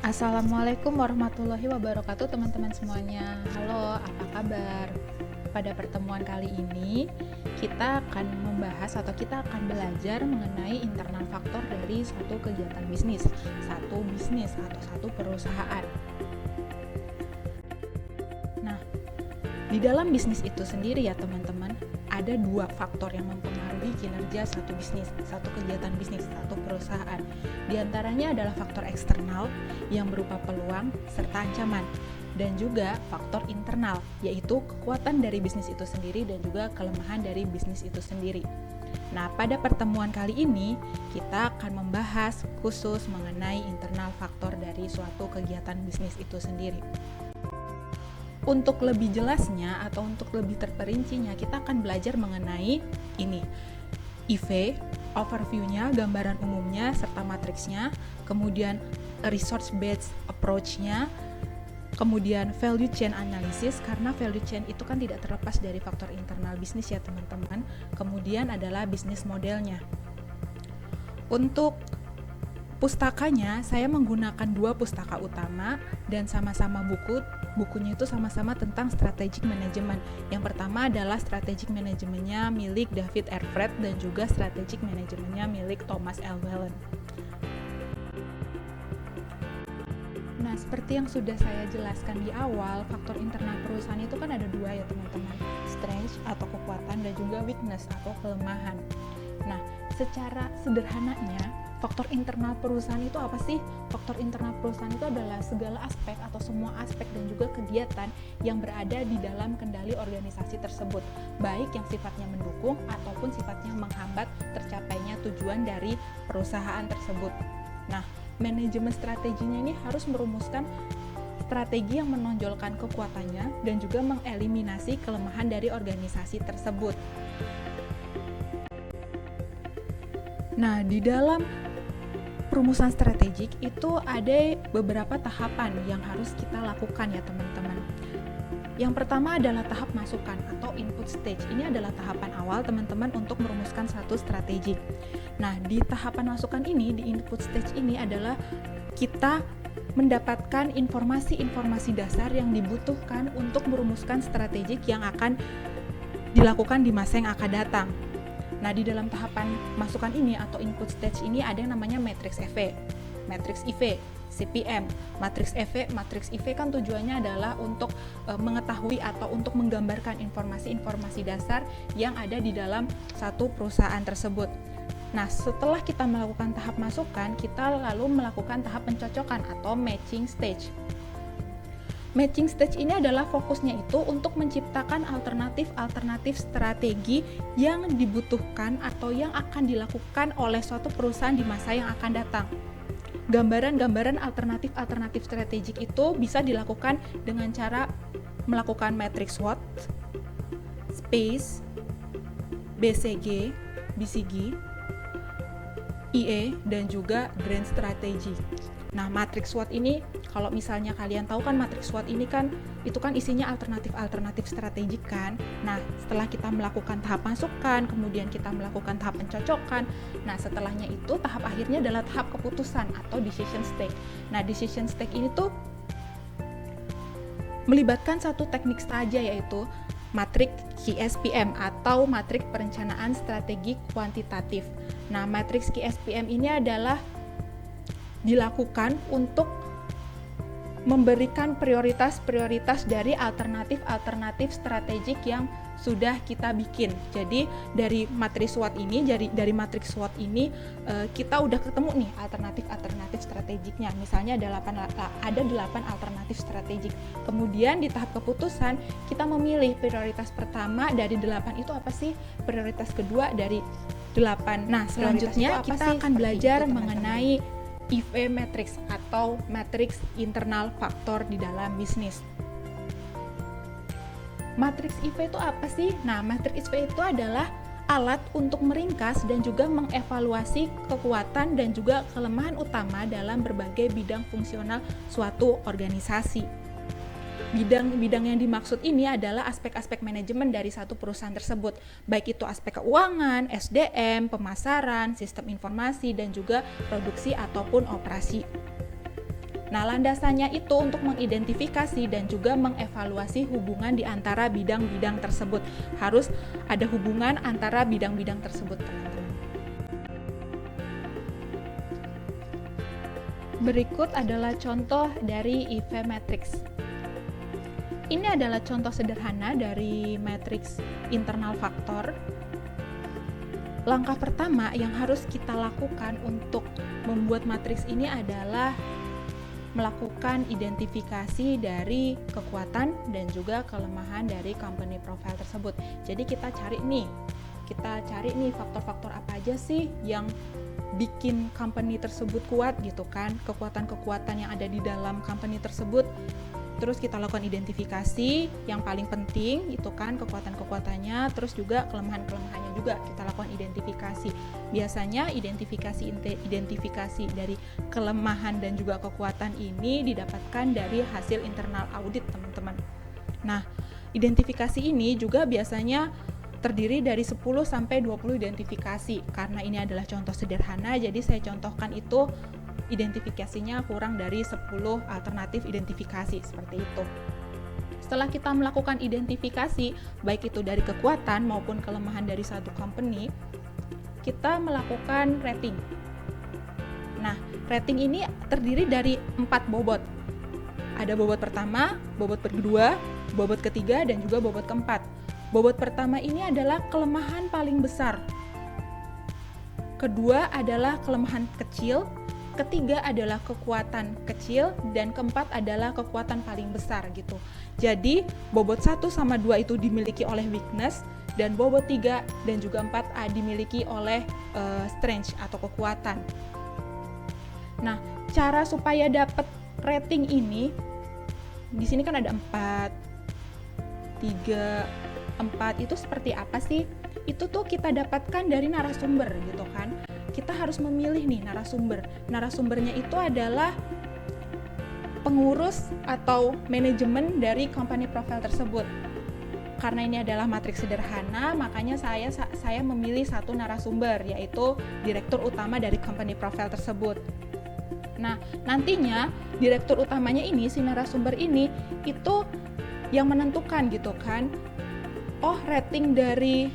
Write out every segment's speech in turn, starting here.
Assalamualaikum warahmatullahi wabarakatuh teman-teman semuanya. Halo, apa kabar? Pada pertemuan kali ini kita akan membahas atau kita akan belajar mengenai internal faktor dari suatu kegiatan bisnis, satu bisnis atau satu perusahaan. Nah, di dalam bisnis itu sendiri ya teman-teman, ada dua faktor yang mempengaruhi kinerja satu bisnis, satu kegiatan bisnis, satu perusahaan. Di antaranya adalah faktor eksternal yang berupa peluang serta ancaman, dan juga faktor internal, yaitu kekuatan dari bisnis itu sendiri dan juga kelemahan dari bisnis itu sendiri. Nah, pada pertemuan kali ini kita akan membahas khusus mengenai internal faktor dari suatu kegiatan bisnis itu sendiri. Untuk lebih jelasnya atau untuk lebih terperincinya, kita akan belajar mengenai ini. IV, overview-nya, gambaran umumnya, serta matriksnya, kemudian resource-based approach-nya, kemudian value chain analysis, karena value chain itu kan tidak terlepas dari faktor internal bisnis ya teman-teman. Kemudian adalah bisnis modelnya. Untuk pustakanya, saya menggunakan dua pustaka utama dan sama-sama bukunya itu sama-sama tentang strategic management. Yang pertama adalah strategic manajemennya milik David R. Fred dan juga strategic manajemennya milik Thomas L. Whelan. Nah, seperti yang sudah saya jelaskan di awal, faktor internal perusahaan itu kan ada dua ya teman-teman, strength atau kekuatan dan juga weakness atau kelemahan. Nah, secara sederhananya, faktor internal perusahaan itu apa sih? Faktor internal perusahaan itu adalah segala aspek atau semua aspek dan juga kegiatan yang berada di dalam kendali organisasi tersebut, baik yang sifatnya mendukung ataupun sifatnya menghambat tercapainya tujuan dari perusahaan tersebut. Nah, manajemen strateginya ini harus merumuskan strategi yang menonjolkan kekuatannya dan juga mengeliminasi kelemahan dari organisasi tersebut. Nah, di dalam perumusan strategik itu ada beberapa tahapan yang harus kita lakukan ya teman-teman. Yang pertama adalah tahap masukan atau input stage. Ini adalah tahapan awal teman-teman untuk merumuskan satu strategi. Nah, di tahapan masukan ini, di input stage ini adalah kita mendapatkan informasi-informasi dasar yang dibutuhkan untuk merumuskan strategik yang akan dilakukan di masa yang akan datang. Nah, di dalam tahapan masukan ini atau input stage ini ada yang namanya matriks EV, matriks IV, CPM. Matriks IV kan tujuannya adalah untuk mengetahui atau untuk menggambarkan informasi-informasi dasar yang ada di dalam satu perusahaan tersebut. Nah, setelah kita melakukan tahap masukan, kita lalu melakukan tahap pencocokan atau matching stage. Matching stage ini adalah fokusnya itu untuk menciptakan alternatif-alternatif strategi yang dibutuhkan atau yang akan dilakukan oleh suatu perusahaan di masa yang akan datang. Gambaran-gambaran alternatif-alternatif strategik itu bisa dilakukan dengan cara melakukan matrix SWOT, SPACE, BCG, BCG, IE, dan juga Grand Strategy. Nah, matriks SWOT ini, kalau misalnya kalian tahu kan matriks SWOT ini kan, itu kan isinya alternatif-alternatif strategik kan. Nah, setelah kita melakukan tahap masukan, kemudian kita melakukan tahap pencocokan, nah setelahnya itu tahap akhirnya adalah tahap keputusan atau decision stage. Nah, decision stage ini tuh melibatkan satu teknik saja, yaitu matrik KSPM atau matrik perencanaan strategi kuantitatif. Nah, matriks KSPM ini adalah dilakukan untuk memberikan prioritas-prioritas dari alternatif-alternatif strategik yang sudah kita bikin. Jadi dari matriks SWOT ini, dari matriks SWOT ini kita udah ketemu nih alternatif-alternatif strategiknya. Misalnya ada 8 alternatif strategik. Kemudian di tahap keputusan kita memilih prioritas pertama dari 8 itu apa sih? Prioritas kedua dari 8. Nah, selanjutnya kita akan belajar mengenai IV matrix atau matriks internal faktor di dalam bisnis. Matriks IV itu apa sih? Nah, matriks IV itu adalah alat untuk meringkas dan juga mengevaluasi kekuatan dan juga kelemahan utama dalam berbagai bidang fungsional suatu organisasi. Bidang yang dimaksud ini adalah aspek-aspek manajemen dari satu perusahaan tersebut, baik itu aspek keuangan, SDM, pemasaran, sistem informasi, dan juga produksi ataupun operasi. Nah, landasannya itu untuk mengidentifikasi dan juga mengevaluasi hubungan di antara bidang-bidang tersebut. Harus ada hubungan antara bidang-bidang tersebut, teman-teman. Berikut adalah contoh dari IV matrix. Ini adalah contoh sederhana dari matriks internal faktor. Langkah pertama yang harus kita lakukan untuk membuat matriks ini adalah melakukan identifikasi dari kekuatan dan juga kelemahan dari company profile tersebut. Jadi kita cari nih faktor-faktor apa aja sih yang bikin company tersebut kuat gitu kan, kekuatan-kekuatan yang ada di dalam company tersebut. Terus kita lakukan identifikasi, yang paling penting itu kan kekuatan-kekuatannya, terus juga kelemahan-kelemahannya juga kita lakukan identifikasi. Biasanya identifikasi dari kelemahan dan juga kekuatan ini didapatkan dari hasil internal audit, teman-teman. Nah, identifikasi ini juga biasanya terdiri dari 10 sampai 20 identifikasi. Karena ini adalah contoh sederhana, jadi saya contohkan itu identifikasinya kurang dari 10 alternatif identifikasi seperti itu. Setelah kita melakukan identifikasi, baik itu dari kekuatan maupun kelemahan dari satu company, kita melakukan rating. Nah, rating ini terdiri dari 4 bobot. Ada bobot pertama, bobot kedua, bobot ketiga, dan juga bobot keempat. Bobot pertama ini adalah kelemahan paling besar. Kedua adalah kelemahan kecil. Ketiga adalah kekuatan kecil, dan keempat adalah kekuatan paling besar gitu. Jadi bobot 1 sama 2 itu dimiliki oleh weakness, dan bobot 3 dan juga 4 dimiliki oleh strength atau kekuatan. Nah, cara supaya dapat rating ini, di sini kan ada 4, 3, 4 itu seperti apa sih? Itu tuh kita dapatkan dari narasumber gitu kan. Kita harus memilih nih narasumber. Narasumbernya itu adalah pengurus atau manajemen dari company profile tersebut. Karena ini adalah matriks sederhana, makanya saya memilih satu narasumber, yaitu direktur utama dari company profile tersebut. Nah, nantinya direktur utamanya ini, si narasumber ini, itu yang menentukan gitu kan. Oh, rating dari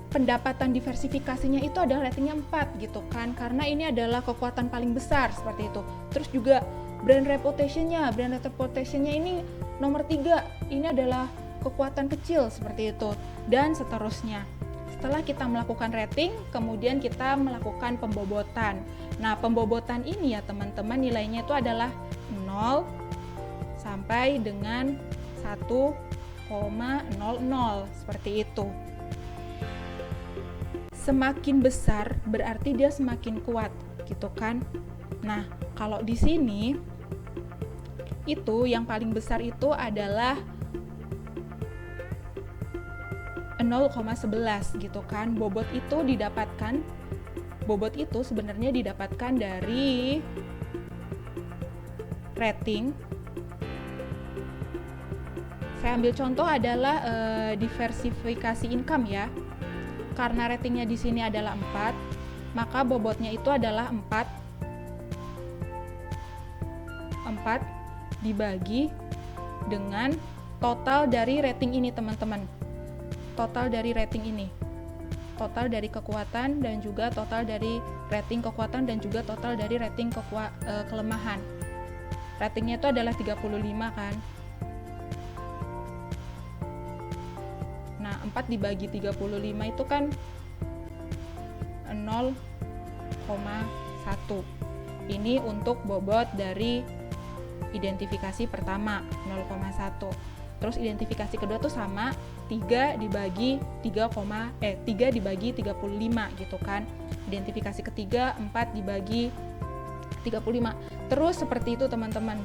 pendapatan diversifikasinya itu adalah ratingnya 4 gitu kan, karena ini adalah kekuatan paling besar seperti itu. Terus juga brand reputationnya ini nomor 3, ini adalah kekuatan kecil seperti itu, dan seterusnya. Setelah kita melakukan rating, kemudian kita melakukan pembobotan. Nah, pembobotan ini ya teman-teman, nilainya itu adalah 0 sampai dengan 1,00 seperti itu. Semakin besar berarti dia semakin kuat, gitu kan. Nah, kalau di sini itu yang paling besar itu adalah 0,11 gitu kan. Bobot itu sebenarnya didapatkan dari rating. Saya ambil contoh adalah diversifikasi income ya. Karena ratingnya di sini adalah 4, maka bobotnya itu adalah 4 dibagi dengan total dari rating ini, teman-teman. Total dari rating ini. Total dari kekuatan dan juga total dari rating kekuatan dan juga total dari rating kelemahan. Ratingnya itu adalah 35 kan. Nah, 4 dibagi 35 itu kan 0,1. Ini untuk bobot dari identifikasi pertama, 0,1. Terus identifikasi kedua tuh sama, 3 dibagi 35 gitu kan. Identifikasi ketiga 4 dibagi 35. Terus seperti itu, teman-teman.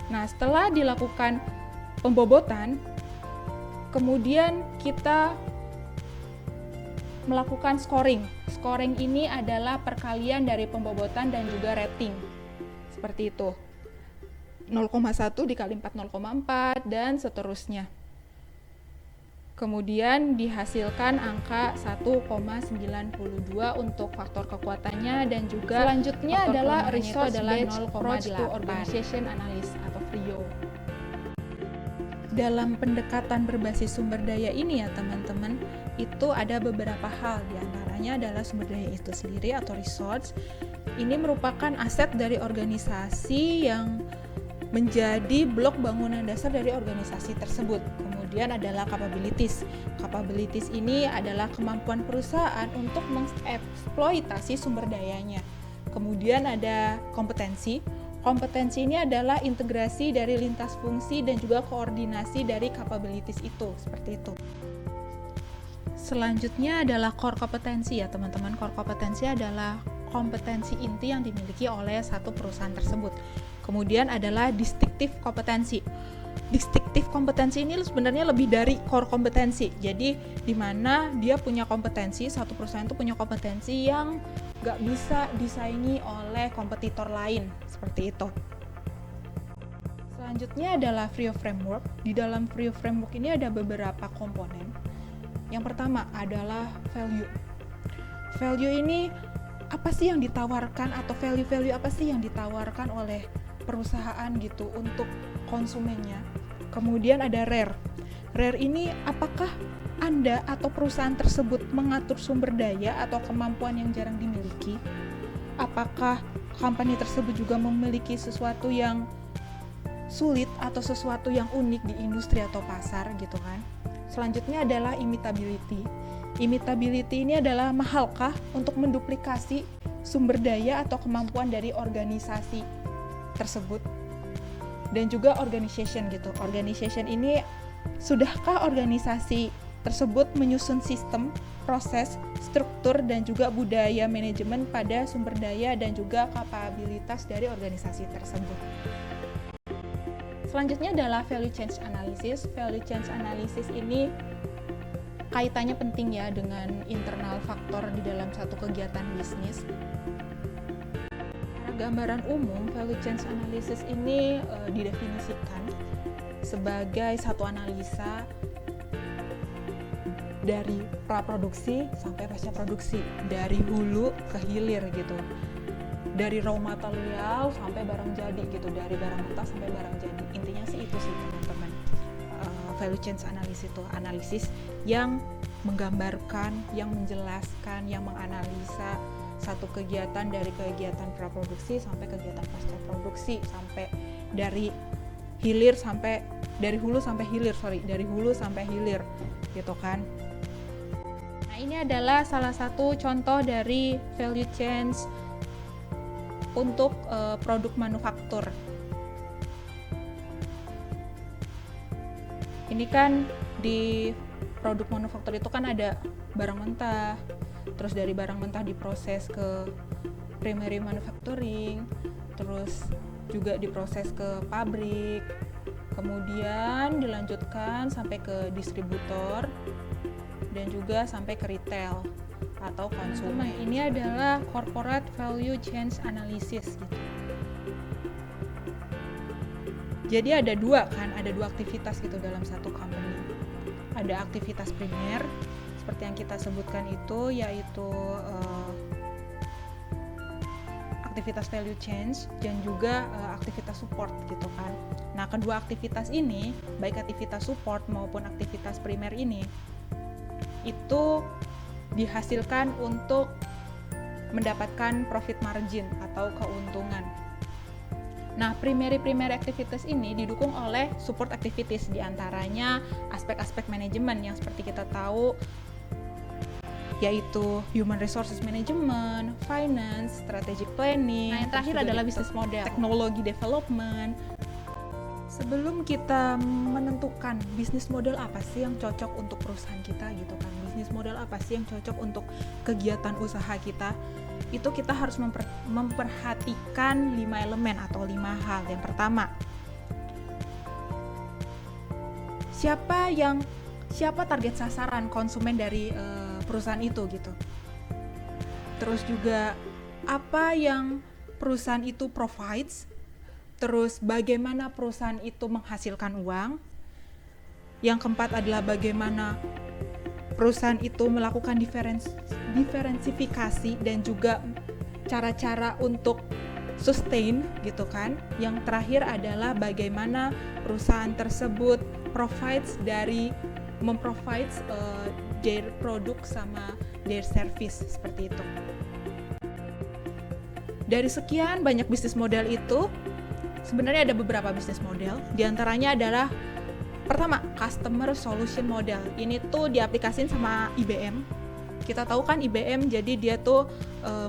Nah, setelah dilakukan pembobotan, kemudian kita melakukan scoring. Scoring ini adalah perkalian dari pembobotan dan juga rating. Seperti itu. 0,1 dikali 4, 0,4 dan seterusnya. Kemudian dihasilkan angka 1,92 untuk faktor kekuatannya, dan juga selanjutnya adalah resource-based approach to organization analysis atau RIO. Dalam pendekatan berbasis sumber daya ini ya teman-teman, itu ada beberapa hal, diantaranya adalah sumber daya itu sendiri atau resource. Ini merupakan aset dari organisasi yang menjadi blok bangunan dasar dari organisasi tersebut. Kemudian adalah capabilities. Capabilities ini adalah kemampuan perusahaan untuk mengeksploitasi sumber dayanya. Kemudian ada kompetensi. Kompetensi ini adalah integrasi dari lintas fungsi dan juga koordinasi dari capabilities itu, seperti itu. Selanjutnya adalah core kompetensi ya teman-teman. Core kompetensi adalah kompetensi inti yang dimiliki oleh satu perusahaan tersebut. Kemudian adalah distinctive kompetensi. Distinctive kompetensi ini sebenarnya lebih dari core kompetensi. Jadi di mana dia punya kompetensi, satu perusahaan itu punya kompetensi yang nggak bisa disaingi oleh kompetitor lain, seperti itu. Selanjutnya adalah FRIO framework. Di dalam FRIO framework ini ada beberapa komponen. Yang pertama adalah value. Value ini apa sih yang ditawarkan, atau value-value apa sih yang ditawarkan oleh perusahaan gitu untuk konsumennya. Kemudian ada rare. Rare ini apakah Anda atau perusahaan tersebut mengatur sumber daya atau kemampuan yang jarang dimiliki? Apakah company tersebut juga memiliki sesuatu yang sulit atau sesuatu yang unik di industri atau pasar gitu kan? Selanjutnya adalah imitability. Imitability ini adalah mahalkah untuk menduplikasi sumber daya atau kemampuan dari organisasi tersebut. Dan juga organization gitu. Organization ini, sudahkah organisasi tersebut menyusun sistem, proses, struktur, dan juga budaya manajemen pada sumber daya dan juga kapabilitas dari organisasi tersebut. Selanjutnya adalah value chain analysis. Value chain analysis ini kaitannya penting ya dengan internal faktor di dalam satu kegiatan bisnis. Gambaran umum, value chain analysis ini didefinisikan sebagai satu analisa dari praproduksi sampai pasca produksi, dari hulu ke hilir gitu, dari raw material sampai barang jadi gitu, dari barang mentah sampai barang jadi. Intinya sih itu sih teman-teman. Value chain analysis itu analisis yang menggambarkan, yang menjelaskan, yang menganalisa satu kegiatan dari kegiatan praproduksi sampai kegiatan pasca produksi, sampai dari hilir sampai dari hulu sampai hilir gitu kan. Nah, ini adalah salah satu contoh dari value chain untuk produk manufaktur. Ini kan di produk manufaktur itu kan ada barang mentah, terus dari barang mentah diproses ke primary manufacturing, terus juga diproses ke pabrik, kemudian dilanjutkan sampai ke distributor dan juga sampai ke retail atau konsumen. Ini adalah corporate value chain analysis gitu. Jadi ada dua aktivitas gitu dalam satu company. Ada aktivitas primer seperti yang kita sebutkan itu, yaitu aktivitas value chain dan juga aktivitas support gitu kan. Nah, kedua aktivitas ini, baik aktivitas support maupun aktivitas primer ini, itu dihasilkan untuk mendapatkan profit margin atau keuntungan. Nah, primary activities ini didukung oleh support activities, diantaranya aspek-aspek manajemen yang seperti kita tahu, yaitu human resources management, finance, strategic planning. Nah, yang terakhir adalah business model, teknologi development. Sebelum kita menentukan bisnis model apa sih yang cocok untuk perusahaan kita gitu kan, bisnis model apa sih yang cocok untuk kegiatan usaha kita, itu kita harus memperhatikan 5 elemen atau 5 hal. Yang pertama, siapa target sasaran konsumen dari perusahaan itu gitu. Terus juga apa yang perusahaan itu provides, terus bagaimana perusahaan itu menghasilkan uang, Yang keempat adalah bagaimana perusahaan itu melakukan diferensifikasi dan juga cara-cara untuk sustain gitu kan. Yang terakhir adalah bagaimana perusahaan tersebut memprovides their produk sama their service, seperti itu. Dari sekian banyak bisnis model itu, sebenarnya ada beberapa bisnis model. Di antaranya adalah pertama, customer solution model. Ini tuh diaplikasiin sama IBM. Kita tahu kan IBM, jadi dia tuh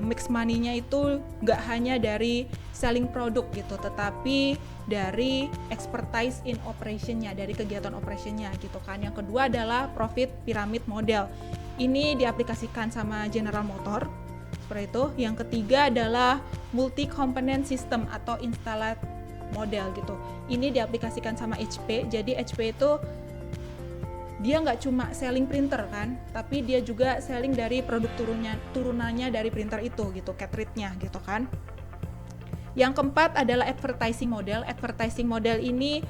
mix money-nya itu nggak hanya dari selling produk gitu, tetapi dari expertise in operation-nya, dari kegiatan operation-nya gitu kan. Yang kedua adalah profit pyramid model. Ini diaplikasikan sama General Motor, seperti itu. Yang ketiga adalah multi component system atau installed model gitu. Ini diaplikasikan sama HP. Jadi HP itu dia nggak cuma selling printer kan, tapi dia juga selling dari produk turunannya dari printer itu gitu, cartridge-nya gitu kan. Yang keempat adalah advertising model. Advertising model ini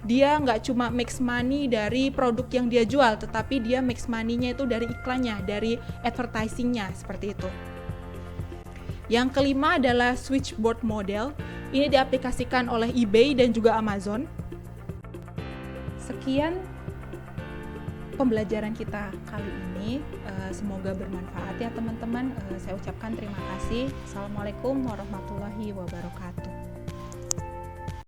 dia nggak cuma makes money dari produk yang dia jual, tetapi dia makes money-nya itu dari iklannya, dari advertising-nya, seperti itu. Yang kelima adalah switchboard model. Ini diaplikasikan oleh eBay dan juga Amazon. Sekian pembelajaran kita kali ini. Semoga bermanfaat ya teman-teman. Saya ucapkan terima kasih. Assalamualaikum warahmatullahi wabarakatuh.